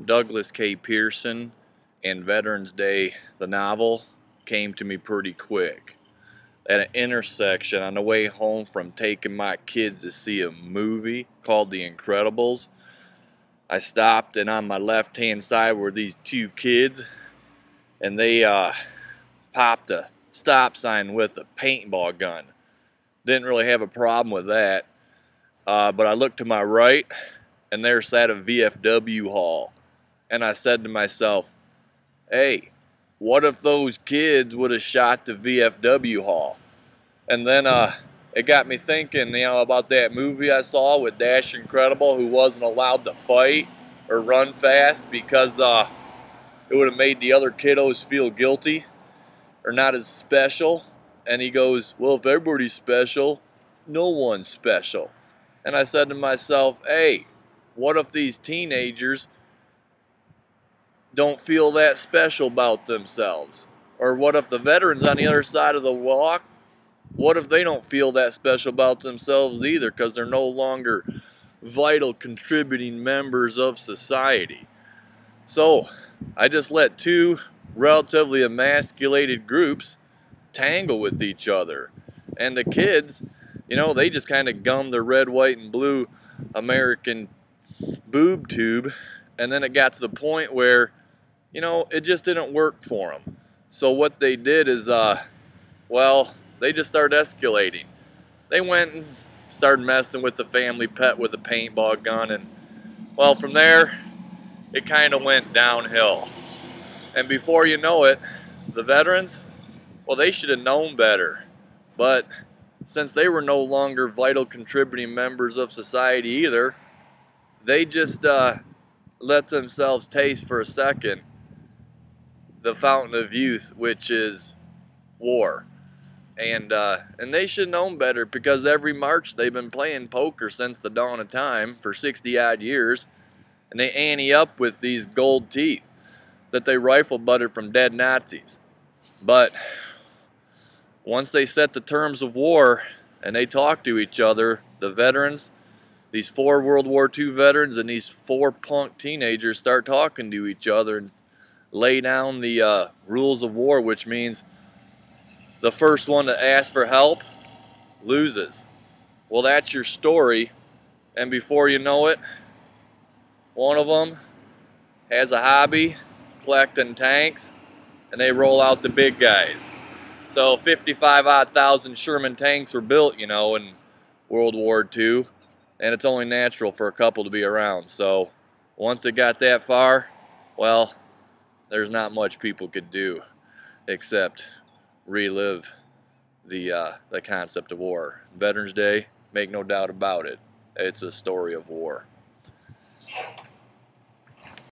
Douglas K. Pearson and Veterans Day, the novel, came to me pretty quick. At an intersection on the way home from taking my kids to see a movie called The Incredibles, I stopped, and on my left hand side were these two kids, and they popped a stop sign with a paintball gun. Didn't really have a problem with that, but I looked to my right, and there sat a VFW hall. And I said to myself, hey, what if those kids would have shot the VFW hall? And then it got me thinking, about that movie I saw with Dash Incredible, who wasn't allowed to fight or run fast because it would have made the other kiddos feel guilty or not as special. And he goes, well, if everybody's special, no one's special. And I said to myself, hey, what if these teenagers don't feel that special about themselves? Or what if the veterans on the other side of the walk, what if they don't feel that special about themselves either because they're no longer vital contributing members of society? So I just let two relatively emasculated groups tangle with each other. And the kids, they just kind of gummed their red, white, and blue American boob tube, and then it got to the point where it just didn't work for them. So what they did is they just started escalating. They went and started messing with the family pet with a paintball gun, and from there it kind of went downhill. And before you know it, the veterans, they should have known better, but since they were no longer vital contributing members of society either, they just let themselves taste for a second the fountain of youth, which is war. And they should have known better, because every March they've been playing poker since the dawn of time for 60 odd years, and they ante up with these gold teeth that they rifle butted from dead Nazis. But once they set the terms of war and they talk to each other, the veterans, these 4 World War II veterans and these 4 punk teenagers start talking to each other and lay down the rules of war, which means the first one to ask for help loses. Well, that's your story, and before you know it, one of them has a hobby collecting tanks, and they roll out the big guys. So 55,000 odd Sherman tanks were built, in World War II, and it's only natural for a couple to be around. So once it got that far, there's not much people could do except relive the concept of war. Veterans Day, make no doubt about it, it's a story of war.